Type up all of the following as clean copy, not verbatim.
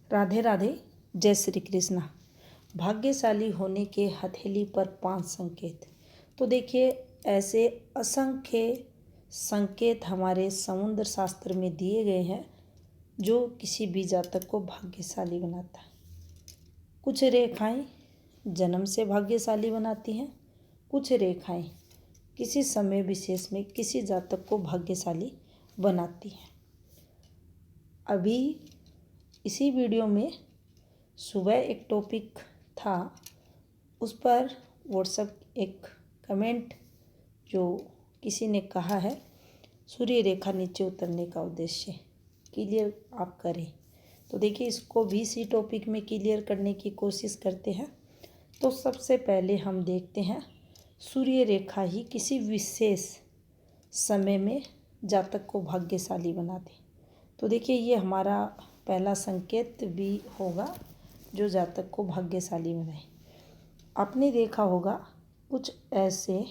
राधे राधे। जय श्री कृष्णा। भाग्यशाली होने के हथेली पर 5 संकेत। तो देखिए, ऐसे असंख्य संकेत हमारे समुद्र शास्त्र में दिए गए हैं जो किसी भी जातक को भाग्यशाली बनाता है। कुछ रेखाएं जन्म से भाग्यशाली बनाती हैं, कुछ रेखाएं किसी समय विशेष में किसी जातक को भाग्यशाली बनाती हैं। अभी इसी वीडियो में सुबह एक टॉपिक था, उस पर व्हाट्सएप एक कमेंट जो किसी ने कहा है सूर्य रेखा नीचे उतरने का उद्देश्य क्लियर आप करें। तो देखिए, इसको भी इसी टॉपिक में क्लियर करने की कोशिश करते हैं। तो सबसे पहले हम देखते हैं सूर्य रेखा ही किसी विशेष समय में जातक को भाग्यशाली बना दे। तो देखिए, ये हमारा पहला संकेत भी होगा जो जातक को भाग्यशाली बनाए। आपने देखा होगा कुछ ऐसे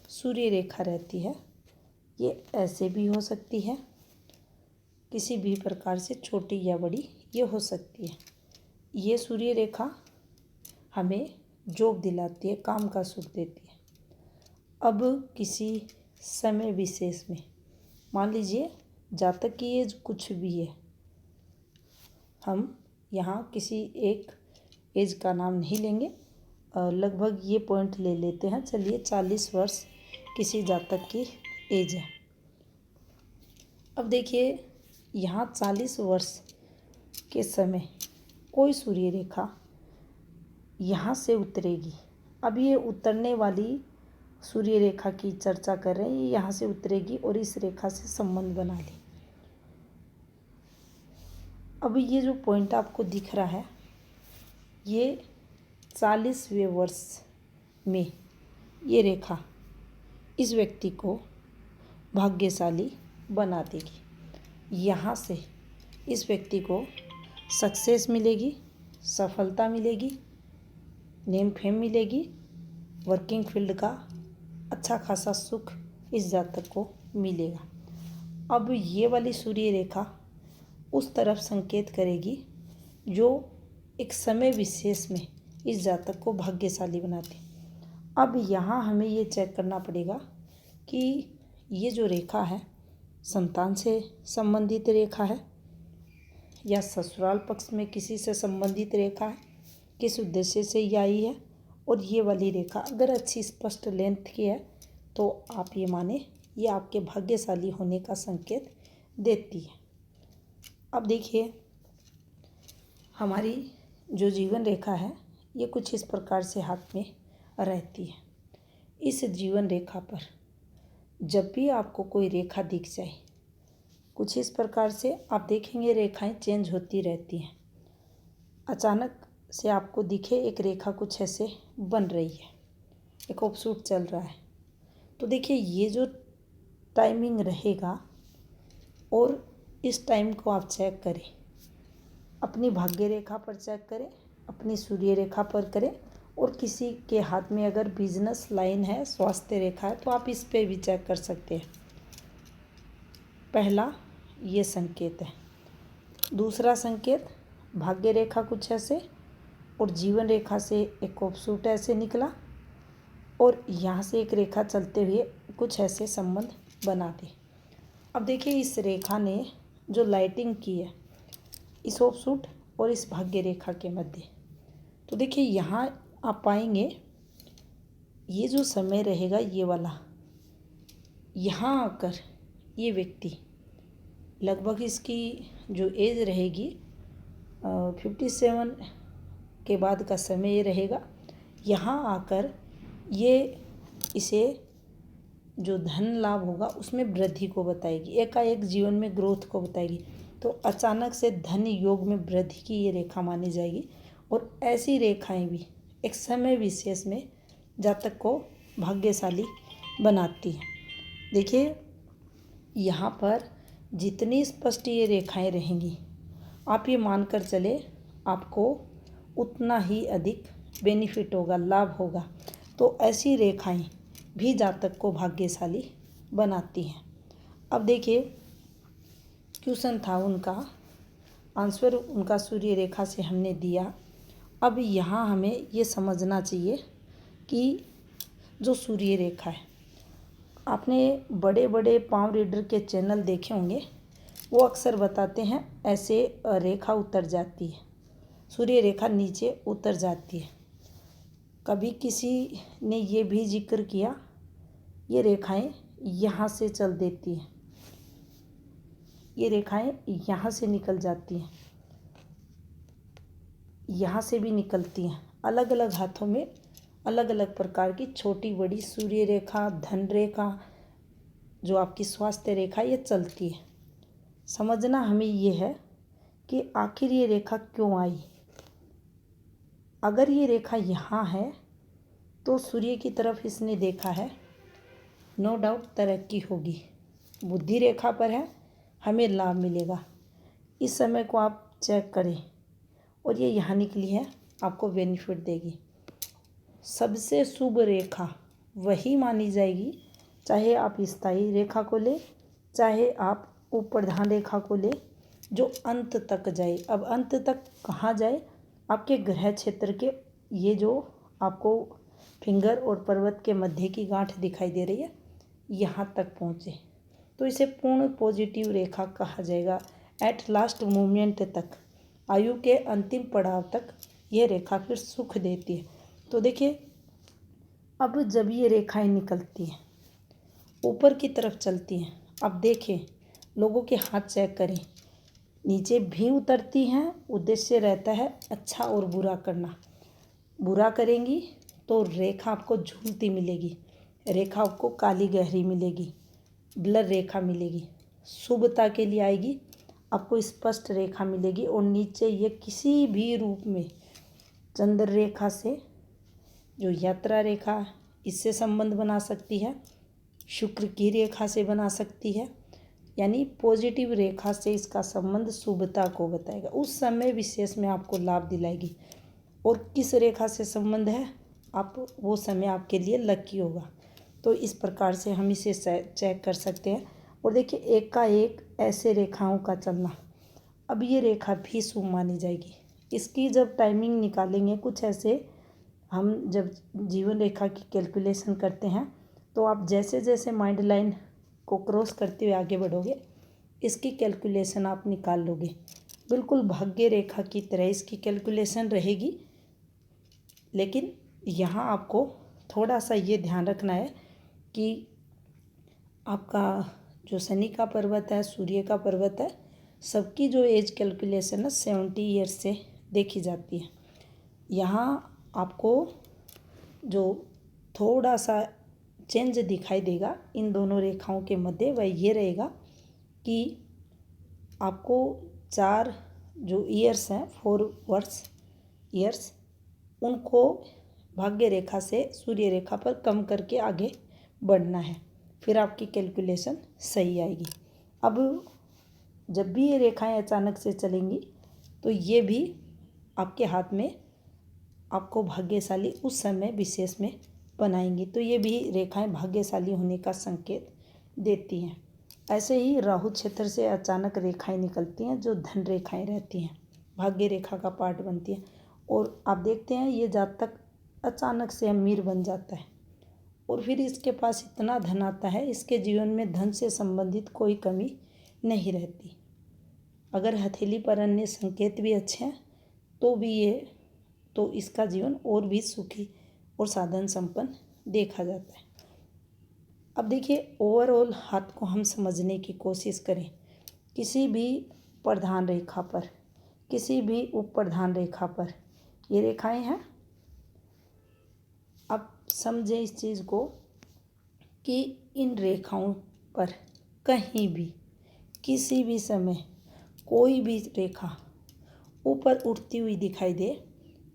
सूर्य रेखा रहती है, ये ऐसे भी हो सकती है, किसी भी प्रकार से छोटी या बड़ी ये हो सकती है। ये सूर्य रेखा हमें जॉब दिलाती है, काम का सुख देती है। अब किसी समय विशेष में मान लीजिए जातक की एज कुछ भी है, हम यहाँ किसी एक एज का नाम नहीं लेंगे, लगभग ये पॉइंट ले लेते हैं। चलिए, 40 वर्ष किसी जातक की एज है। अब देखिए, यहाँ 40 वर्ष के समय कोई सूर्य रेखा यहाँ से उतरेगी। अब ये उतरने वाली सूर्य रेखा की चर्चा कर रहे हैं, ये यहाँ से उतरेगी और इस रेखा से संबंध बना ले। अब ये जो पॉइंट आपको दिख रहा है, ये 40वें वर्ष में ये रेखा इस व्यक्ति को भाग्यशाली बना देगी। यहाँ से इस व्यक्ति को सक्सेस मिलेगी, सफलता मिलेगी, नेम फेम मिलेगी, वर्किंग फील्ड का अच्छा खासा सुख इस जातक को मिलेगा। अब ये वाली सूर्य रेखा उस तरफ संकेत करेगी जो एक समय विशेष में इस जातक को भाग्यशाली बनाती। अब यहाँ हमें ये चेक करना पड़ेगा कि ये जो रेखा है संतान से संबंधित रेखा है या ससुराल पक्ष में किसी से संबंधित रेखा है, किस उद्देश्य से ये आई है। और ये वाली रेखा अगर अच्छी स्पष्ट लेंथ की है तो आप ये माने ये आपके भाग्यशाली होने का संकेत देती है। अब देखिए, हमारी जो जीवन रेखा है ये कुछ इस प्रकार से हाथ में रहती है। इस जीवन रेखा पर जब भी आपको कोई रेखा दिख जाए, कुछ इस प्रकार से आप देखेंगे रेखाएं चेंज होती रहती हैं। अचानक से आपको दिखे एक रेखा कुछ ऐसे बन रही है, एक ऑफशूट चल रहा है, तो देखिए ये जो टाइमिंग रहेगा और इस टाइम को आप चेक करें, अपनी भाग्य रेखा पर चेक करें, अपनी सूर्य रेखा पर करें, और किसी के हाथ में अगर बिजनेस लाइन है, स्वास्थ्य रेखा है, तो आप इस पे भी चेक कर सकते हैं। पहला ये संकेत है। दूसरा संकेत, भाग्य रेखा कुछ ऐसे और जीवन रेखा से एक ऑफशूट ऐसे निकला और यहाँ से एक रेखा चलते हुए कुछ ऐसे संबंध बना दे। अब देखिए, इस रेखा ने जो लाइटिंग की है इस ऑफशूट और इस भाग्य रेखा के मध्य, तो देखिए यहाँ आप पाएंगे ये जो समय रहेगा ये वाला, यहाँ आकर ये व्यक्ति लगभग इसकी जो एज रहेगी 57 के बाद का समय ये रहेगा। यहाँ आकर ये इसे जो धन लाभ होगा उसमें वृद्धि को बताएगी, एकाएक जीवन में ग्रोथ को बताएगी। तो अचानक से धन योग में वृद्धि की ये रेखा मानी जाएगी। और ऐसी रेखाएं भी एक समय विशेष में जातक को भाग्यशाली बनाती हैं। देखिए, यहाँ पर जितनी स्पष्ट ये रेखाएं रहेंगी, आप ये मानकर चले आपको उतना ही अधिक बेनिफिट होगा, लाभ होगा। तो ऐसी रेखाएं भी जातक को भाग्यशाली बनाती हैं। अब देखिए, क्वेश्चन था उनका, आंसर उनका सूर्य रेखा से हमने दिया। अब यहाँ हमें ये समझना चाहिए कि जो सूर्य रेखा है, आपने बड़े बड़े पाम रीडर के चैनल देखे होंगे, वो अक्सर बताते हैं ऐसे रेखा उतर जाती है, सूर्य रेखा नीचे उतर जाती है। कभी किसी ने ये भी जिक्र किया, ये रेखाएं यहाँ से चल देती हैं, ये रेखाएं यहाँ से निकल जाती हैं, यहाँ से भी निकलती हैं। अलग अलग हाथों में अलग अलग प्रकार की छोटी बड़ी सूर्य रेखा, धन रेखा, जो आपकी स्वास्थ्य रेखा, ये चलती है। समझना हमें ये है कि आखिर ये रेखा क्यों आई। अगर ये रेखा यहाँ है तो सूर्य की तरफ इसने देखा है, नो डाउट तरक्की होगी। बुद्धि रेखा पर है, हमें लाभ मिलेगा। इस समय को आप चेक करें और ये यहाँ निकली है, आपको बेनिफिट देगी। सबसे शुभ रेखा वही मानी जाएगी, चाहे आप स्थायी रेखा को ले, चाहे आप उपप्रधान रेखा को ले, जो अंत तक जाए। अब अंत तक कहाँ जाए? आपके ग्रह क्षेत्र के ये जो आपको फिंगर और पर्वत के मध्य की गांठ दिखाई दे रही है, यहाँ तक पहुँचे तो इसे पूर्ण पॉजिटिव रेखा कहा जाएगा। एट लास्ट मोमेंट तक, आयु के अंतिम पड़ाव तक यह रेखा फिर सुख देती है। तो देखिए, अब जब ये रेखाएं निकलती हैं, ऊपर की तरफ चलती हैं, अब देखें लोगों के हाथ चेक करें, नीचे भी उतरती हैं। उद्देश्य रहता है अच्छा और बुरा करना। बुरा करेंगी तो रेखा आपको झूलती मिलेगी, रेखा आपको काली गहरी मिलेगी, ब्लर रेखा मिलेगी। शुभता के लिए आएगी, आपको स्पष्ट रेखा मिलेगी। और नीचे ये किसी भी रूप में चंद्र रेखा से, जो यात्रा रेखा, इससे संबंध बना सकती है, शुक्र की रेखा से बना सकती है, यानी पॉजिटिव रेखा से इसका संबंध शुभता को बताएगा। उस समय विशेष में आपको लाभ दिलाएगी। और किस रेखा से संबंध है, आप वो समय आपके लिए लकी होगा। तो इस प्रकार से हम इसे चेक कर सकते हैं। और देखिए, एक का एक ऐसे रेखाओं का चलना, अब ये रेखा भी शुभ मानी जाएगी। इसकी जब टाइमिंग निकालेंगे, कुछ ऐसे हम जब जीवन रेखा की कैलकुलेशन करते हैं, तो आप जैसे जैसे माइंड लाइन को क्रॉस करते हुए आगे बढ़ोगे, इसकी कैलकुलेशन आप निकाल लोगे। बिल्कुल भाग्य रेखा की तरह इसकी कैलकुलेशन रहेगी। लेकिन यहाँ आपको थोड़ा सा ये ध्यान रखना है कि आपका जो शनि का पर्वत है, सूर्य का पर्वत है, सबकी जो एज कैलकुलेशन है 70 ईयर्स से देखी जाती है। यहाँ आपको जो थोड़ा सा चेंज दिखाई देगा इन दोनों रेखाओं के मध्य, वह ये रहेगा कि आपको 4 जो ईयर्स हैं, 4 वर्ष ईयर्स, उनको भाग्य रेखा से सूर्य रेखा पर कम करके आगे बढ़ना है, फिर आपकी कैलकुलेशन सही आएगी। अब जब भी ये रेखाएं अचानक से चलेंगी तो ये भी आपके हाथ में आपको भाग्यशाली उस समय विशेष में बनाएंगी। तो ये भी रेखाएं भाग्यशाली होने का संकेत देती हैं। ऐसे ही राहु क्षेत्र से अचानक रेखाएं निकलती हैं, जो धन रेखाएं रहती हैं, भाग्य रेखा का पार्ट बनती हैं। और आप देखते हैं ये जातक अचानक से अमीर बन जाता है और फिर इसके पास इतना धन आता है, इसके जीवन में धन से संबंधित कोई कमी नहीं रहती। अगर हथेली पर अन्य संकेत भी अच्छे हैं तो इसका जीवन और भी सुखी और साधन संपन्न देखा जाता है। अब देखिए, ओवरऑल हाथ को हम समझने की कोशिश करें। किसी भी प्रधान रेखा पर, किसी भी उप प्रधान रेखा पर ये रेखाएं हैं। अब समझें इस चीज़ को कि इन रेखाओं पर कहीं भी किसी भी समय कोई भी रेखा ऊपर उठती हुई दिखाई दे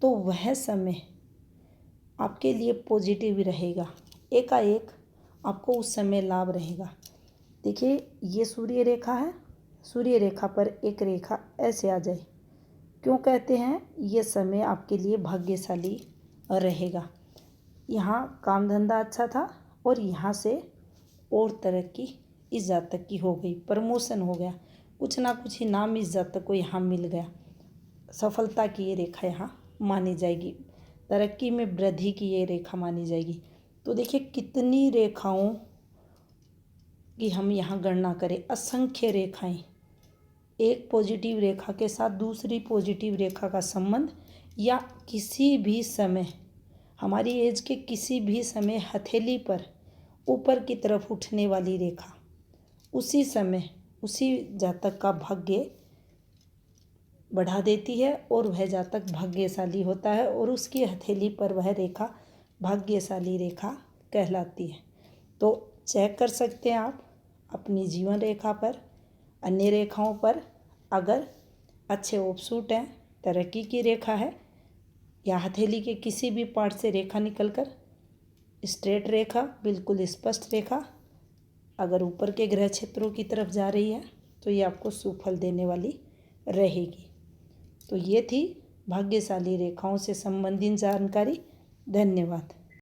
तो वह समय आपके लिए पॉजिटिव रहेगा। एकाएक आपको उस समय लाभ रहेगा। देखिए, ये सूर्य रेखा है, सूर्य रेखा पर एक रेखा ऐसे आ जाए, क्यों कहते हैं ये समय आपके लिए भाग्यशाली रहेगा। यहाँ काम धंधा अच्छा था और यहाँ से और तरक्की इस जातक की हो गई, प्रमोशन हो गया, कुछ ना कुछ इनाम इज्जत को यहाँ मिल गया। सफलता की ये रेखा यहाँ मानी जाएगी, तरक्की में वृद्धि की ये रेखा मानी जाएगी। तो देखिए कितनी रेखाओं की हम यहाँ गणना करें, असंख्य रेखाएं। एक पॉजिटिव रेखा के साथ दूसरी पॉजिटिव रेखा का संबंध, या किसी भी समय हमारी एज के किसी भी समय हथेली पर ऊपर की तरफ उठने वाली रेखा, उसी समय उसी जातक का भाग्य बढ़ा देती है और वह जातक भाग्यशाली होता है और उसकी हथेली पर वह रेखा भाग्यशाली रेखा कहलाती है। तो चेक कर सकते हैं आप अपनी जीवन रेखा पर, अन्य रेखाओं पर अगर अच्छे ऑफशूट हैं, तरक्की की रेखा है, या हथेली के किसी भी पार्ट से रेखा निकलकर स्ट्रेट रेखा, बिल्कुल स्पष्ट रेखा अगर ऊपर के ग्रह क्षेत्रों की तरफ जा रही है तो ये आपको सुफल देने वाली रहेगी। तो ये थी भाग्यशाली रेखाओं से संबंधित जानकारी। धन्यवाद।